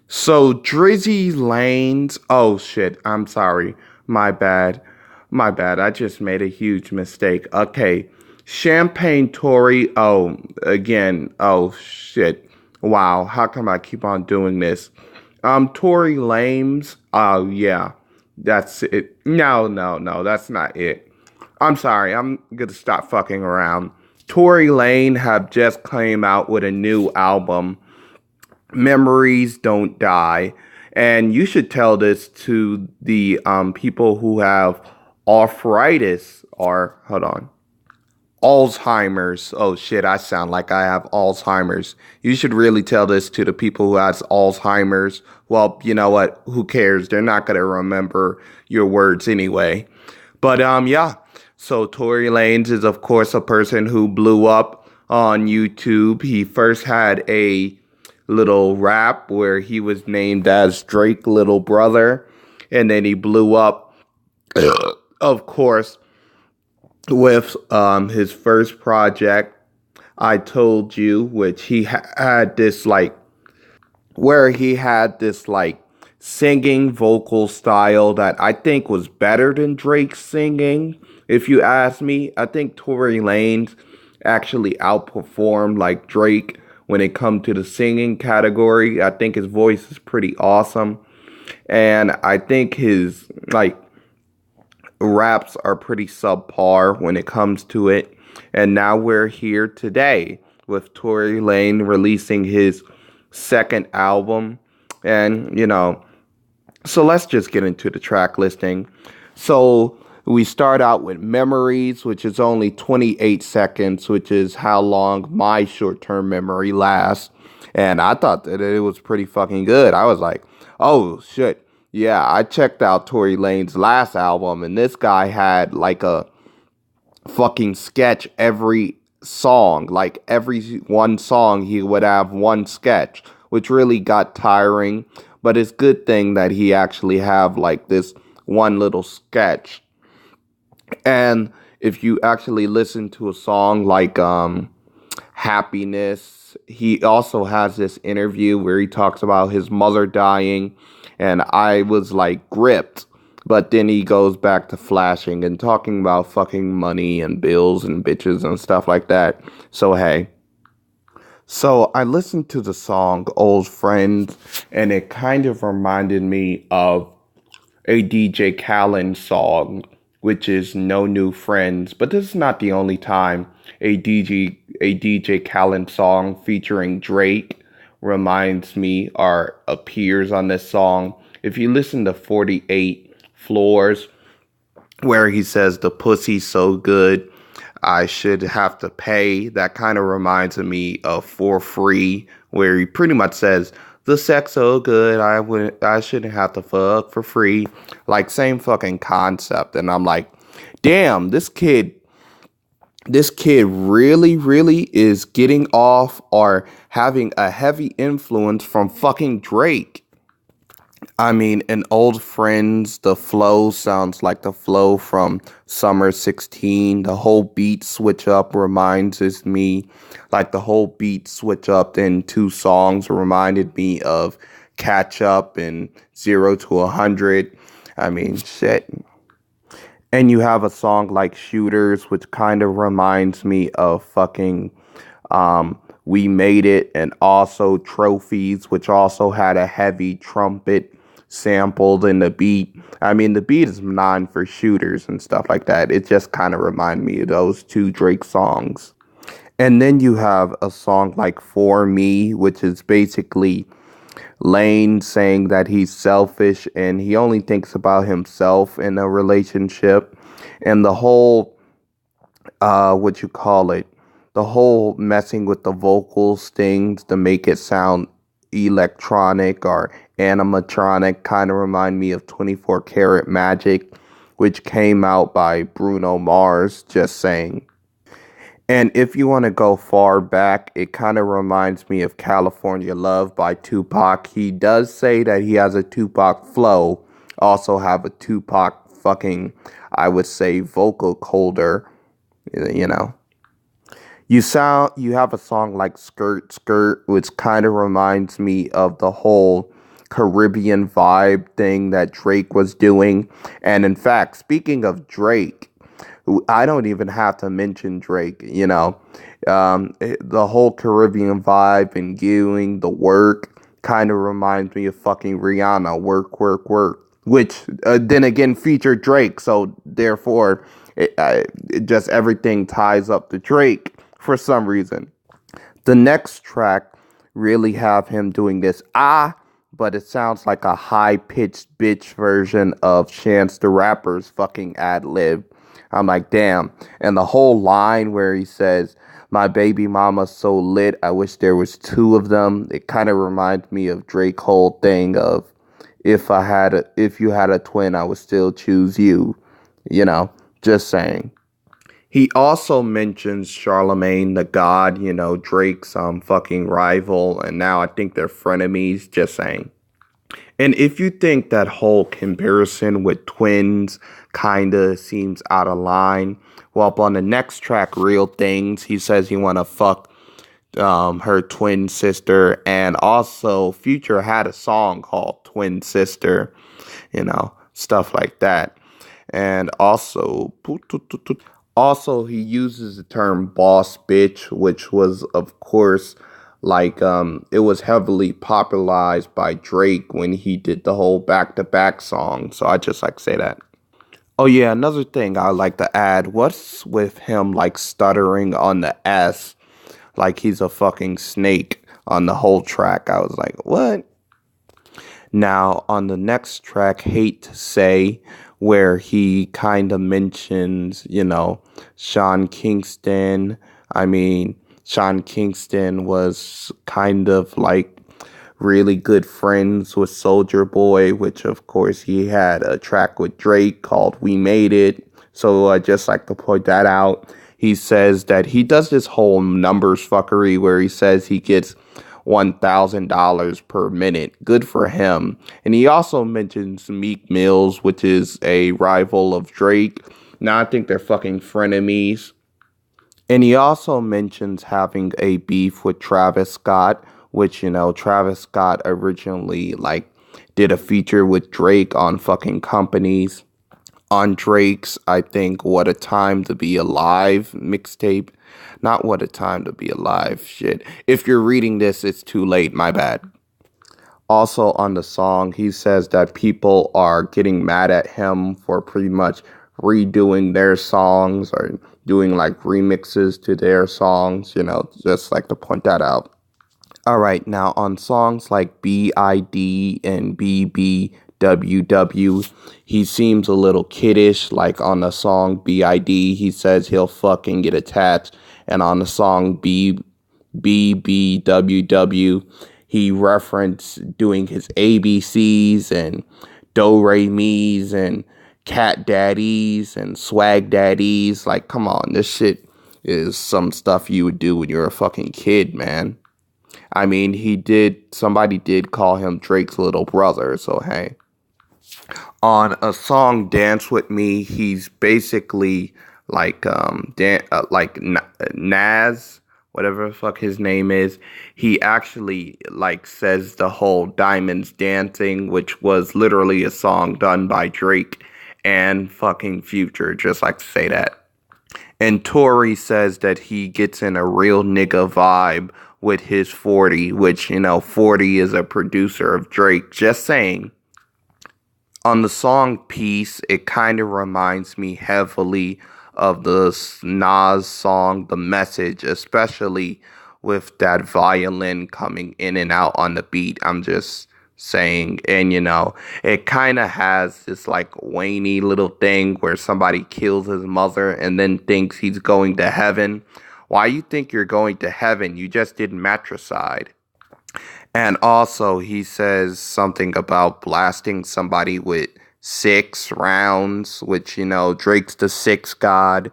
So Drizzy Lanes. Oh shit. I'm sorry. My bad. My bad. I just made a huge mistake. Okay. Champagne Tory. Oh, again. Oh shit. Wow. How come I keep on doing this? Tory Lanes. Oh yeah. That's it. No, no, no. That's not it. I'm sorry. I'm gonna stop fucking around. Tory Lane have just came out with a new album. Memories don't die. And you should tell this to the people who have arthritis or, hold on, Alzheimer's. Oh shit, I sound like I have Alzheimer's. You should really tell this to the people who has Alzheimer's. Well, you know what? Who cares? They're not going to remember your words anyway. But yeah. So Tory Lanez is of course a person who blew up on YouTube. He first had a little rap where he was named as Drake Little Brother, and then he blew up of course with his first project, I Told You, which he had this like where he had this like singing vocal style that I think was better than Drake's singing. If you ask me, I think Tory Lanez actually outperformed like Drake when it come to the singing category. I think his voice is pretty awesome, and I think his like raps are pretty subpar when it comes to it. And now we're here today with Tory Lane releasing his second album. And, so let's just get into the track listing. So we start out with Memories, which is only 28 seconds, which is how long my short term memory lasts. And I thought that it was pretty fucking good. I was like, oh shit. Yeah, I checked out Tory Lane's last album, and this guy had like a fucking sketch every song. Like every one song, he would have one sketch, which really got tiring. But it's good thing that he actually have like this one little sketch. And if you actually listen to a song like Happiness, he also has this interview where he talks about his mother dying, and I was like gripped. But then he goes back to flashing and talking about fucking money and bills and bitches and stuff like that. So hey. So I listened to the song Old Friends, and it kind of reminded me of a DJ Khaled song, which is No New Friends. But this is not the only time a DJ Khaled song featuring Drake reminds me or appears on this song. If you listen to 48 Floors, where he says the pussy's so good I should have to pay. That kind of reminds me of For Free, where he pretty much says the sex so good I shouldn't have to fuck for free. Like same fucking concept. And I'm like, damn, this kid really, really is getting off or having a heavy influence from fucking Drake. I mean, in Old Friends, the flow sounds like the flow from Summer 16. The whole beat switch up reminds me, like the whole beat switch up in two songs reminded me of Catch Up and 0 to 100. I mean, shit. And you have a song like Shooters, which kind of reminds me of fucking We Made It, and also Trophies, which also had a heavy trumpet sampled in the beat. I mean, the beat is non for Shooters and stuff like that. It just kind of reminded me of those two Drake songs. And then you have a song like For Me, which is basically Lane saying that he's selfish and he only thinks about himself in a relationship. And the whole, what you call it, the whole messing with the vocals things to make it sound electronic or animatronic kind of remind me of 24 Karat Magic, which came out by Bruno Mars, just saying. And if you want to go far back, it kind of reminds me of California Love by Tupac. He does say that he has a Tupac flow, also have a Tupac fucking, I would say, vocal colder, you know. You have a song like Skirt Skirt, which kind of reminds me of the whole Caribbean vibe thing that Drake was doing. And in fact, speaking of Drake, I don't even have to mention Drake, the whole Caribbean vibe and doing the work kind of reminds me of fucking Rihanna, work, work, work, which then again featured Drake. So therefore, it just everything ties up to Drake for some reason. The next track really have him doing this but it sounds like a high pitched bitch version of Chance the Rapper's fucking ad lib. I'm like, damn. And the whole line where he says, "My baby mama's so lit, I wish there was two of them." It kind of reminds me of Drake whole thing of if you had a twin, I would still choose you. You know, just saying. He also mentions Charlemagne the God, Drake's fucking rival, and now I think they're frenemies, just saying. And if you think that whole comparison with twins kinda seems out of line, well, up on the next track, Real Things, he says he wanna fuck her twin sister, and also Future had a song called Twin Sister, stuff like that. And also he uses the term boss bitch, which was of course like it was heavily popularized by Drake when he did the whole back to back song. So I just like to say that. Oh yeah, another thing I like to add, what's with him like stuttering on the S like he's a fucking snake on the whole track? I was like, what? Now, on the next track, Hate to Say, where he kind of mentions, Sean Kingston. I mean, Sean Kingston was kind of like really good friends with Soulja Boy, which of course he had a track with Drake called We Made It. So I just like to point that out. He says that he does this whole numbers fuckery where he says he gets $1,000 per minute. Good for him. And he also mentions Meek Mills, which is a rival of Drake. Now I think they're fucking frenemies. And he also mentions having a beef with Travis Scott, which, Travis Scott originally like did a feature with Drake on fucking Companies. On Drake's, I think, What a Time to Be Alive mixtape. Not What a Time to Be Alive shit. If you're reading this, it's too late, my bad. Also on the song, he says that people are getting mad at him for pretty much redoing their songs or doing like remixes to their songs, just like to point that out. All right, now on songs like BID and BBWW, he seems a little kiddish. Like on the song BID, he says he'll fucking get attached. And on the song BBWW, he referenced doing his ABCs and Do Re Mi's and Cat Daddies and Swag Daddies. Like, come on, this shit is some stuff you would do when you're a fucking kid, man. I mean, somebody did call him Drake's little brother, so hey. On a song Dance With Me, he's basically like Naz, whatever the fuck his name is. He actually like says the whole Diamonds Dancing, which was literally a song done by Drake and fucking Future, just like to say that. And Tory says that he gets in a real nigga vibe with his 40, which, 40 is a producer of Drake. Just saying. On the song Peace, it kind of reminds me heavily of the Nas song The Message, especially with that violin coming in and out on the beat. I'm just saying. And, it kind of has this like whiny little thing where somebody kills his mother and then thinks he's going to heaven. Why you think you're going to heaven? You just did matricide. And also, he says something about blasting somebody with 6 rounds, which, Drake's the 6 god.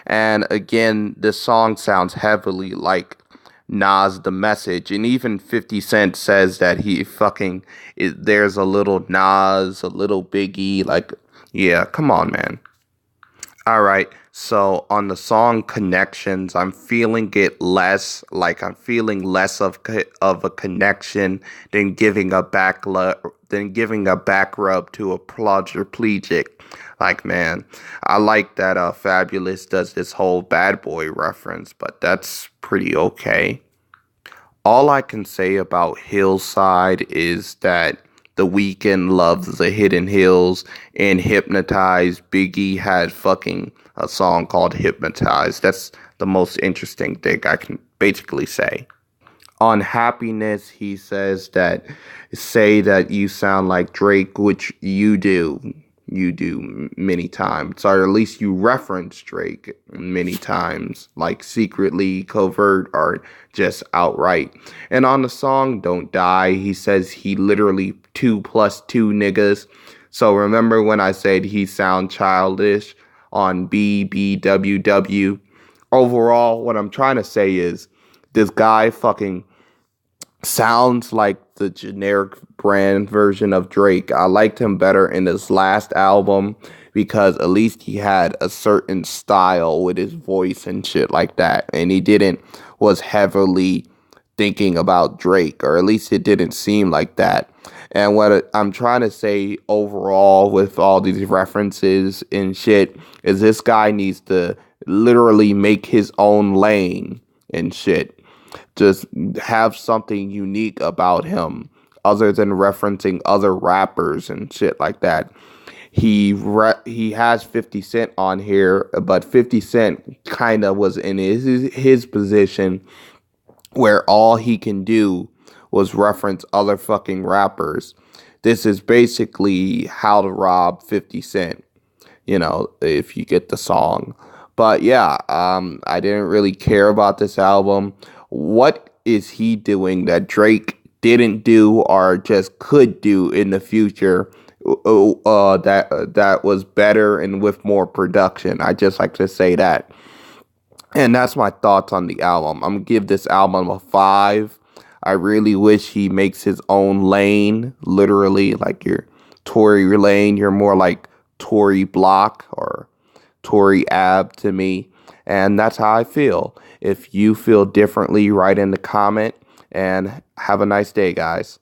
And again, this song sounds heavily like Nas The Message. And even 50 Cent says that there's a little Nas, a little Biggie. Like, yeah, come on, man. All right. So on the song Connections, I'm feeling it less, like I'm feeling less of a connection than giving a back rub to a quadriplegic. Like, man, I like that Fabulous does this whole bad boy reference, but that's pretty okay. All I can say about Hillside is that The Weeknd loves the Hidden Hills, and Hypnotized, Biggie had fucking a song called Hypnotized. That's the most interesting thing I can basically say. On Happiness, he says that say that you sound like Drake, which you do. You do many times, or at least you reference Drake many times, like secretly, covert, or just outright. And on the song Don't Die, he says he literally 2 plus 2 niggas. So remember when I said he sound childish on BBWW? Overall, what I'm trying to say is this guy fucking sounds like the generic brand version of Drake. I liked him better in his last album because at least he had a certain style with his voice and shit like that. And he didn't was heavily thinking about Drake, or at least it didn't seem like that. And what I'm trying to say overall with all these references and shit is this guy needs to literally make his own lane and shit. Just have something unique about him other than referencing other rappers and shit like that. He has 50 Cent on here, but 50 Cent kind of was in his position where all he can do was reference other fucking rappers. This is basically How to Rob 50 Cent, if you get the song. But yeah, I didn't really care about this album. What is he doing that Drake didn't do or just could do in the future that was better and with more production? I just like to say that. And that's my thoughts on the album. I'm gonna give this album a 5. I really wish he makes his own lane, literally like your Tory lane. You're more like Tory Block or Tory Ab to me. And that's how I feel. If you feel differently, write in the comment and have a nice day, guys.